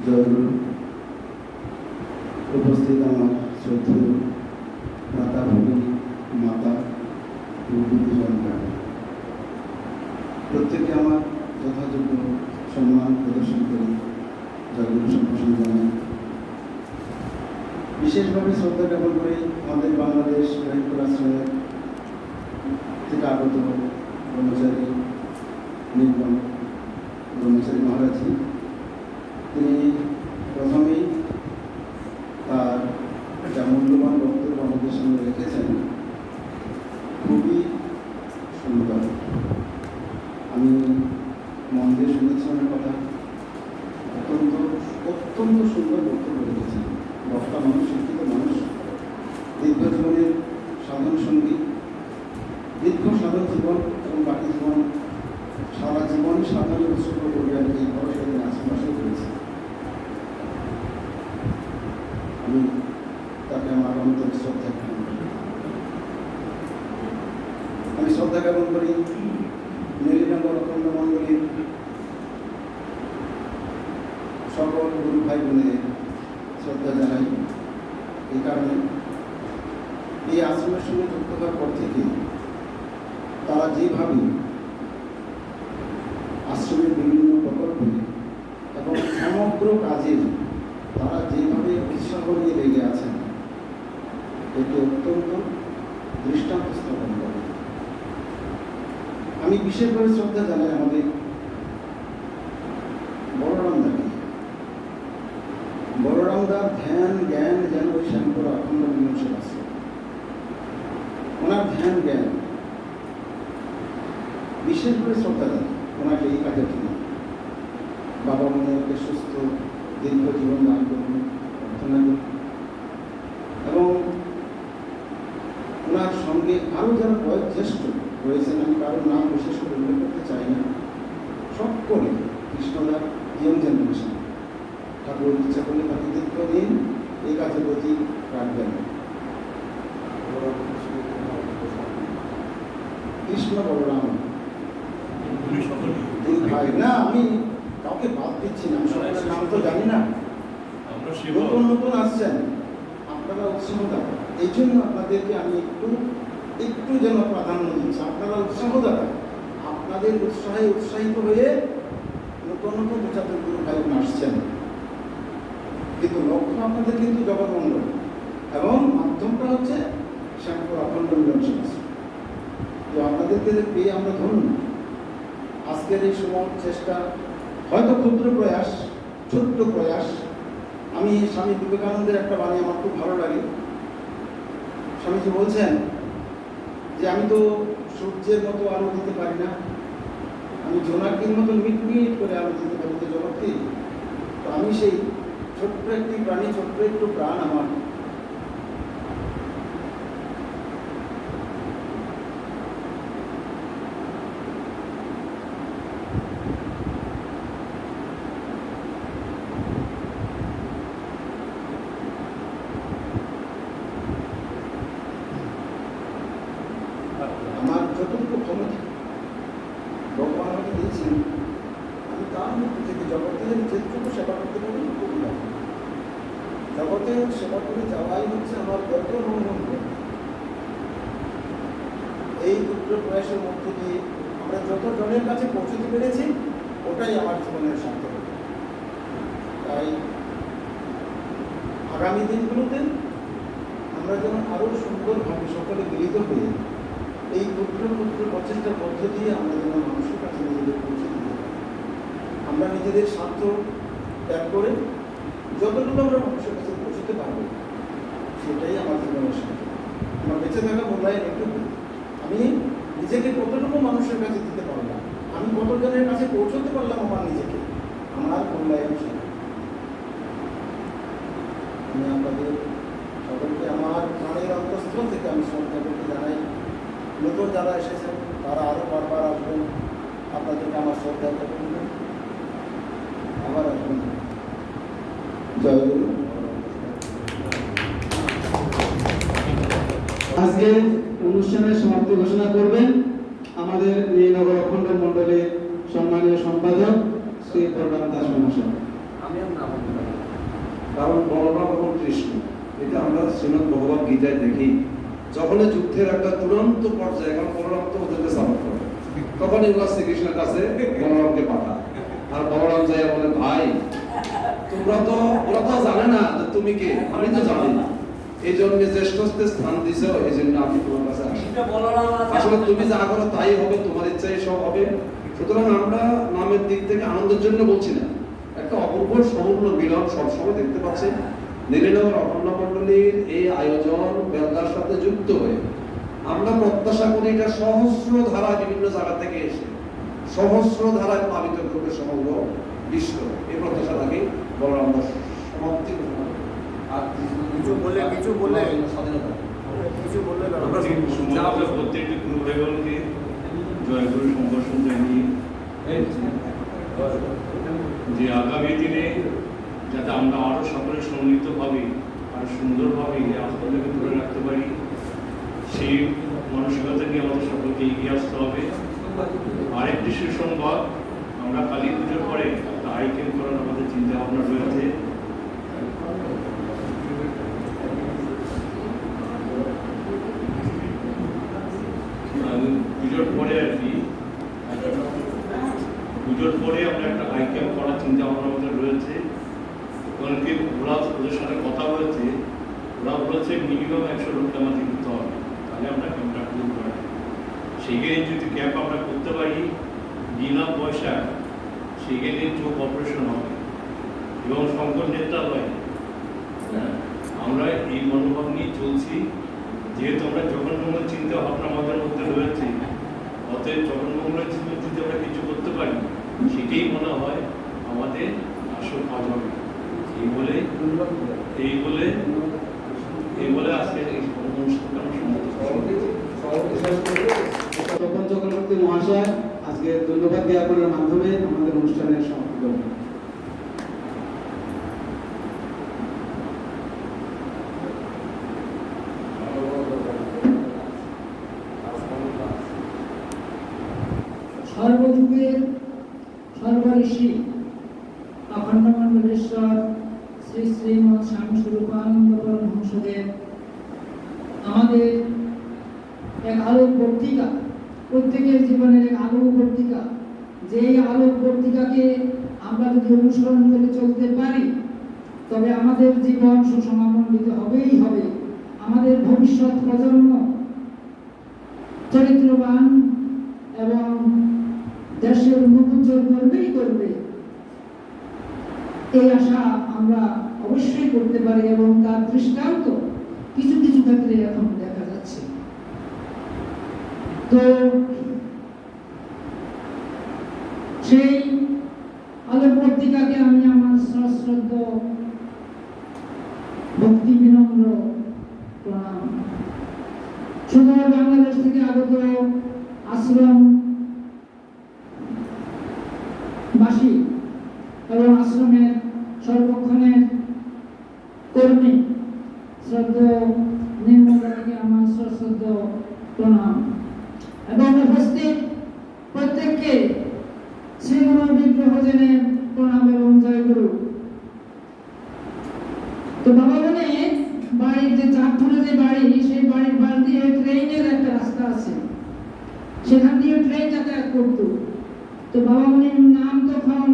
জয়গুরু উপস্থিত আমার শ্রদ্ধেয় মাতা ভগিনী মাতা জনতা প্রত্যেকে আমার যথাযোগ্য সম্মান প্রদর্শন করে জয়গুরু সম্ভাষণ জানাই। বিশেষভাবে শ্রদ্ধা জ্ঞাপন করে আমাদের বাংলাদেশ রহিমপুর আশ্রমের থেকে আগত ব্রহ্মচারী নির্মল ব্রহ্মচারী মহারাজী, তিনি প্রথমেই তার যা মূল্যবান বক্তব্য আমাদের সামনে রেখেছেন খুবই সুন্দর। আমি মন দিয়ে শুনেছিলাম কথা, অত্যন্ত অত্যন্ত সুন্দর বক্তব্য রেখেছেন। বক্তা মানুষ, শিক্ষিত মানুষ, দীর্ঘ জীবনের সাধন সঙ্গী, দীর্ঘ সাধন জীবন এবং বাকি জীবন সারা জীবন সাধনের উৎসর্গ করবে আর এই ভরসা দিন আশেপাশে করেছে। আমি তাকে আমার অন্তর শ্রদ্ধা জ্ঞাপন করি। আমি শ্রদ্ধা জ্ঞাপন করি নীলনগর অখণ্ড মণ্ডলীর সকল গুরু ভাই বোনের শ্রদ্ধা জানাই। এই কারণে এই আশ্রমের সঙ্গে যুক্ত হওয়ার পর থেকে তারা যেভাবে আশ্রমের বিভিন্ন প্রকল্পে এবং সমগ্র কাজে তারা যেভাবে উৎসাহ নিয়ে লেগে আছেন, এটি অত্যন্ত দৃষ্টান্ত স্থাপন করে। আমি বিশেষভাবে শ্রদ্ধা জানাই আমাদের বড়রামদাকে। বড়রামদার ধ্যান জ্ঞান যেন ওই শ্যামপুর অখণ্ড মিলনশীল আশ্রম, ওনার ধ্যান জ্ঞান বিশেষভাবে শ্রদ্ধা জানাই ওনাকে এই কাজের জন্য। বাবা মনে সুস্থ দীর্ঘ জীবন দান করুন, প্রার্থনা করুন। এবং ওনার সঙ্গে আরও যারা বয়োজ্যেষ্ঠ রয়েছেন, আমি কারোর নাম বিশেষ করে উল্লেখ করতে চাই না, সকলে কৃষ্ণদা ইয়ং জেনারেশন ঠাকুর ইচ্ছা করলে তাকে দীর্ঘদিন এই কাজের প্রতি রাখবেন। কৃষ্ণ বলরাম ভাই, না আমি কাউকে বাদ দিচ্ছি না, সকলের নাম তো জানি না, নতুন নতুন আসছেন, আপনারা উৎসাহ দাতা, এই জন্য আপনাদেরকে আমি একটু যেন প্রাধান্য দিচ্ছি। আপনারা উৎসাহ দাতা, আপনাদের উৎসাহে উৎসাহিত হয়ে নতুন নতুন প্রচারের গুরু ভাই আসছেন, কিন্তু লক্ষ্য আপনাদের কিন্তু জগৎমঙ্গল এবং মাধ্যমটা হচ্ছে শ্যামপুর অখণ্ড মিলনশীল আশ্রম। তো আপনাদেরকে পেয়ে আমরা ধরুন। আজকের এই সময় চেষ্টা হয়তো ক্ষুদ্র প্রয়াস, ছোট্ট প্রয়াস। আমি স্বামী বিবেকানন্দের একটা বাণী আমার খুব ভালো লাগে। স্বামীজি বলছেন যে আমি তো সূর্যের মতো আলো দিতে পারি না, আমি জোনাকির মতো মিটমিট করে আলো দিতে পারি তো জগৎকে। তো আমি সেই ছোট্ট একটি প্রাণী, ছোট্ট একটু প্রাণ আমার, আমার যতটুকু ক্ষমতা ভগবান আমাকে দিয়েছেন, আমি তার মধ্যে থেকে জগতের যেটুকু সেবা করতে পারি খুবই ভালো। জগতের সেবা করে যাওয়াই হচ্ছে আমার গত মঙ্গল। এই ক্ষুদ্র প্রয়াসের মধ্য দিয়ে আমরা যত জনের কাছে পৌঁছতে পেরেছি, ওটাই আমার জীবনের সার্থকতা। তাই আগামী দিনগুলোতে আমরা যেন আরও সুন্দরভাবে সকলে মিলিত হয়ে এই ক্ষুদ্র ক্ষুদ্র প্রচেষ্টার মধ্য দিয়ে আমরা যেন মানুষের কাছে নিজেদের পৌঁছে দিতে পারি। আমরা নিজেদের স্বার্থ ত্যাগ করে যতটুকু আমরা মানুষের কাছে পৌঁছতে পারবো, সেটাই আমার জীবনের সাথে আমার বেঁচে থাকা মূল্যায়ন। একটু আমি নিজেকে কতটুকু মানুষের কাছে দিতে পারলাম, আমি কতজনের কাছে পৌঁছতে পারলাম আমার নিজেকে, আমার মূল্যায়ন সেটা। আমি আপনাদের সকলকে আমার প্রাণের অন্তঃস্থল থেকে আমি শ্রদ্ধা করতে জানাই। নতুন যারা এসেছেন তারা আরও বারবার আসবেন, আপনাদেরকে আমার শ্রদ্ধা করবেন, আবার আসবেন। জয়গুরু। আজকে অনুষ্ঠানের সমাপ্তি ঘোষণা করবেন আমাদের নীলনগর অখণ্ড মণ্ডলের সম্মানীয় সম্পাদক শ্রী বলরাম দাস মহাশয়। কারণ বলরাম এবং কৃষ্ণ, এটা আমরা শ্রীমদ্ ভগবত গীতায় দেখি, যখনই যুদ্ধের একটা চূড়ান্ত পর্যায়ে, কারণ বলরাম তো ওদেরকে সাপোর্ট করে, তখন এগুলো শ্রীকৃষ্ণের কাছে বলরামকে পাঠা। আর বলরাম যাই বলে, ভাই তোমরা তো, ওরা তো জানে না যে তুমি কে, আমি তো জানি না, এই জন্য জ্যেষ্ঠত্বের স্থান দিছো, এই জন্য আমি তোমার কাছে আসি। আসলে তুমি যা করো তাই হবে, তোমার ইচ্ছাই সব হবে। সুতরাং আমরা নামের দিক থেকে আনন্দের জন্য বলছি না, একটা অপূর্ব সমগ্র মিলন সবসময় দেখতে পাচ্ছি। নীলেনগর অখণ্ড মণ্ডলীর এই আয়োজন বেলদার সাথে যুক্ত হয়ে আমরা প্রত্যাশা করি এটা সহস্র ধারায় বিভিন্ন জায়গা থেকে এসে সহস্র ধারায় পালিত করবে সমগ্র বিশ্ব। এই প্রত্যাশা থাকে বড় আমরা সমাপ্তি ঘোষণা করি। আর কিছু বললে আমরা সমাজের প্রত্যেকটি গুরু ভাইগণকে জয়গুরু সম্ভাষণ জানিয়ে যে আগামী দিনে যাতে আমরা আরো সকলে সম্মিলিতভাবে আর সুন্দরভাবে এই আস্থাটাকে ধরে রাখতে পারি, সেই মানসিকতা নিয়ে আমাদের সকলকে এগিয়ে আসতে হবে। আরেকটি সুসংবাদ, আমরা কালী পুজোর পরে একটা আইটেম করার আমাদের চিন্তা ভাবনা রয়েছে। পুজোর পরে আর কি, পুজোর পরে আমরা একটা আইটেম করার চিন্তা ভাবনা আমাদের রয়েছে। কারণকে ওরা ওদের সাথে কথা বলেছে, ওরা বলেছে মিনিমাম 100 লোককে আমাদের দিতে হবে, তাহলে আমরা ক্যাম্পটা শুরু করি। সেখানে যদি ক্যাম্প আমরা করতে পারি বিনা পয়সা, সেখানে চোখ অপারেশন হবে এবং শঙ্কর নেত্রালয়। আমরা এই মনোভাব নিয়ে চলছি, যেহেতু আমরা জগন্মঙ্গল চিন্তা ভাবনা আমাদের মধ্যে রয়েছে, অতএব জগন্মঙ্গলের জন্য যদি আমরা কিছু করতে পারি, সেটাই মনে হয় আমাদের আসল কাজ হবে। এই বলে আজকে এই অনুষ্ঠানটা আমরা সমাপ্ত করছি। তপন চক্রবর্তী মহাশয় আজকে ধন্যবাদ জ্ঞাপনের মাধ্যমে আমাদের অনুষ্ঠানের সমাপ্তি করবেন। সর্বযুগের সর্বঋষি অখণ্ড মণ্ডলেশ্বর শ্রী শ্রীমৎ স্বামী স্বরূপানন্দ পরমহংসদেব আমাদের এক আলোক বর্তিকা, প্রত্যেকের জীবনের এক আলোক বর্তিকা। যেই আলোক বর্তিকাকে আমরা যদি অনুসরণ করে চলতে পারি, তবে আমাদের জীবন সুসমামণ্ডিত হবেই হবে। আমাদের ভবিষ্যৎ প্রজন্ম চরিত্রবান এবং দেশের উন্নতি করবেই করবে, এই আশা আমরা অবশ্যই করতে পারি এবং তার দৃষ্টান্ত কিছু কিছু ক্ষেত্রে এখন দেখা যাচ্ছে। তো সেই আলোক পত্রিকাকে আমি আমার সশ্রদ্ধ ভক্তি বিনম্র প্রণাম। শুধু বাংলাদেশ থেকে আগত আশ্রম বাসী এবং আশ্রমের সর্বক্ষণের কর্মী শ্রদ্ধেয় নিম্নগামীকে আমার সশ্রদ্ধ প্রণাম এবং উপস্থিত প্রত্যেককে শ্রীগুরু বিগ্রহ জেনে প্রণাম এবং জয়গুরু। তো বাবা বলে বাড়ির যে চাঁদপুরে যে বাড়ি, সেই বাড়ির পাশ দিয়ে ট্রেনের একটা রাস্তা আছে, সেখান দিয়ে ট্রেন যাতায়াত করতো। তো বাবা মনির নাম তখন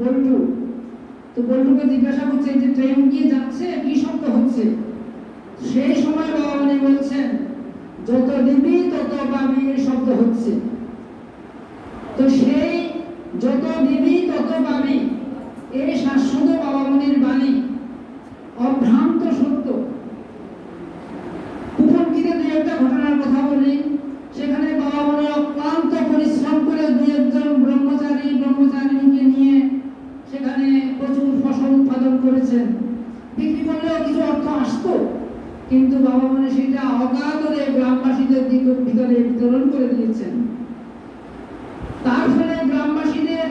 বল্টু। তো বল্টুকে জিজ্ঞাসা করছে যে ট্রেন কি যাচ্ছে, কি শব্দ হচ্ছে? সেই সময় বাবা মনি বলছেন, যত দিবি তত পাবি শব্দ হচ্ছে। তো সেই যত দিবি তত পাবি, এই শাশ্বত বাবা মনির বাণী অভ্রান্ত সত্য। কুফলকিতে দুই একটা ঘটনার কথা বলি। সেখানে বাবা মনি অক্লান্ত পরিশ্রম করে দুই একজন ব্রহ্মচারীকে নিয়ে সেখানে প্রচুর ফসল উৎপাদন করেছেন। বিক্রি করলেও কিছু অর্থ আসতো, কিন্তু বাবা মনি সেটা অগাধরে গ্রামবাসীদের ভিতরে বিতরণ করে দিয়েছেন। তার ফলে গ্রামবাসীদের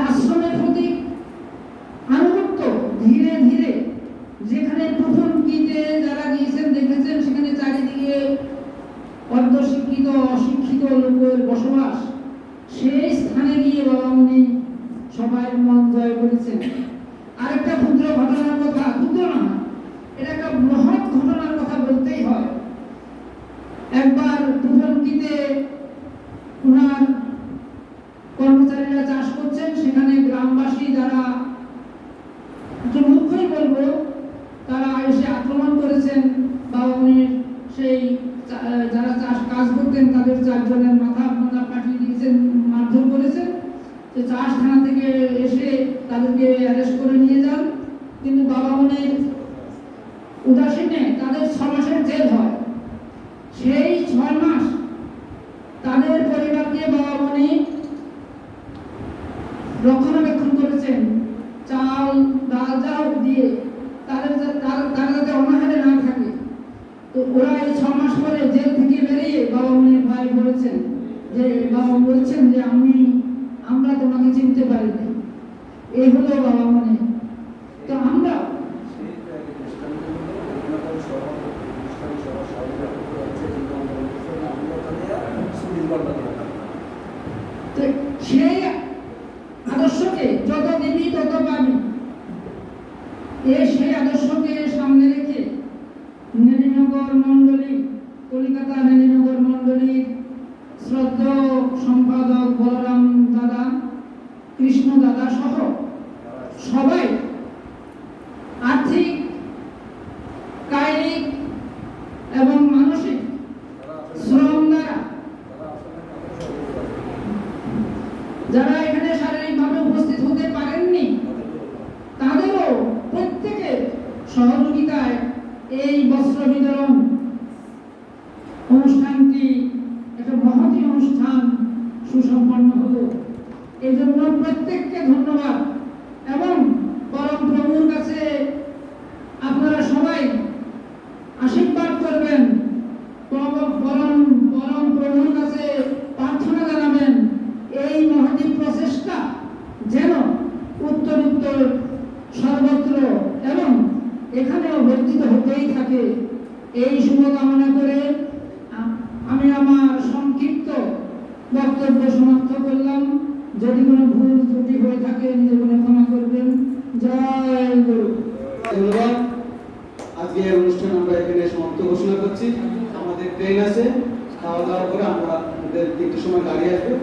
আশ্রমের প্রতি আনুগত্য ধীরে ধীরে, যেখানে প্রথম গীতে যারা গিয়েছেন দেখেছেন সেখানে চারিদিকে অর্ধশিক্ষিত অশিক্ষিত লোকের বসবাস, সেই স্থানে গিয়ে বাবা মনি সবাই করেছেন। আরেকটা ক্ষুদ্র ঘটনার কথা, ক্ষুদ্র না, এটা একটা মহৎ ঘটনার কথা বলতেই হয়। একবার তুফানকিতে ওনার কর্মচারীরা চাষ করছেন, সেখানে গ্রামবাসী যারা একটু মূর্খই বলবো, তারা এসে আক্রমণ করেছেন বাবামণির সেই যারা চাষ কাজ করতেন তাদের 4 জনের মাথা আপনারা পাঠিয়ে দিয়েছেন, মারধর করেছেন। তো চাষ থানা থেকে এসে তাদেরকে অ্যারেস্ট করে নিয়ে যান, কিন্তু বাবামণির উদাসীনে তাদের 6 মাসের জেল হয়। সেই 6 মাস তাদের পরিবারকে বাবামণি রক্ষণাবেক্ষণ করেছেন, চাল ডাল যাও দিয়ে তারা যাতে অনাহারে না থাকে। তো ওরা এই 6 মাস পরে জেল থেকে বেরিয়ে বাবামণির ভাই বলেছেন যে, বাবা বলছেন যে আমরা তোমাকে চিনতে পারিনি। এই হলো বাবামণি। তো আমরা তো সেই আদর্শকে যত দিবি তত পাবি, সেই আদর্শকে সামনে রেখে নেলিনগর মণ্ডলী, কলিকাতা নেলিনগর মণ্ডলীর শ্রদ্ধেয় সম্পাদক বলরাম দাদা, কৃষ্ণ দাদা সহ সবাই আর্থিক, কায়িক এবং মানসিক শ্রম দ্বারা যারা এখানে শারীরিকভাবে উপস্থিত হতে পারেননি, তাদেরও প্রত্যেকের সহযোগিতায় এই বস্ত্র বিতরণ অনুষ্ঠানটি একটা মহতী অনুষ্ঠান সুসম্পন্ন হলো। এই জন্য প্রত্যেককে ধন্যবাদ এবং পরম প্রভুর কাছে আপনারা সবাই আশীর্বাদ করবেন, পরম প্রভুর কাছে প্রার্থনা জানাবেন এই মহতী প্রচেষ্টা যেন উত্তর সর্বত্র এবং এখানেও বর্ধিত হতেই থাকে। এই শুভকামনা করে আমি আমার সংক্ষিপ্ত বক্তব্য সমাপ্ত করলাম। যদি কোনো ভুল ত্রুটি হয়ে থাকে নিজের মনে ক্ষমা করবেন। জয় গুরু। ধন্যবাদ। আজকে এই অনুষ্ঠান আমরা এখানে সমাপ্ত ঘোষণা করছি। আমাদের ট্রেন আছে, খাওয়া দাওয়া করে আমরা আমাদের 3টের সময় গাড়ি আসবে।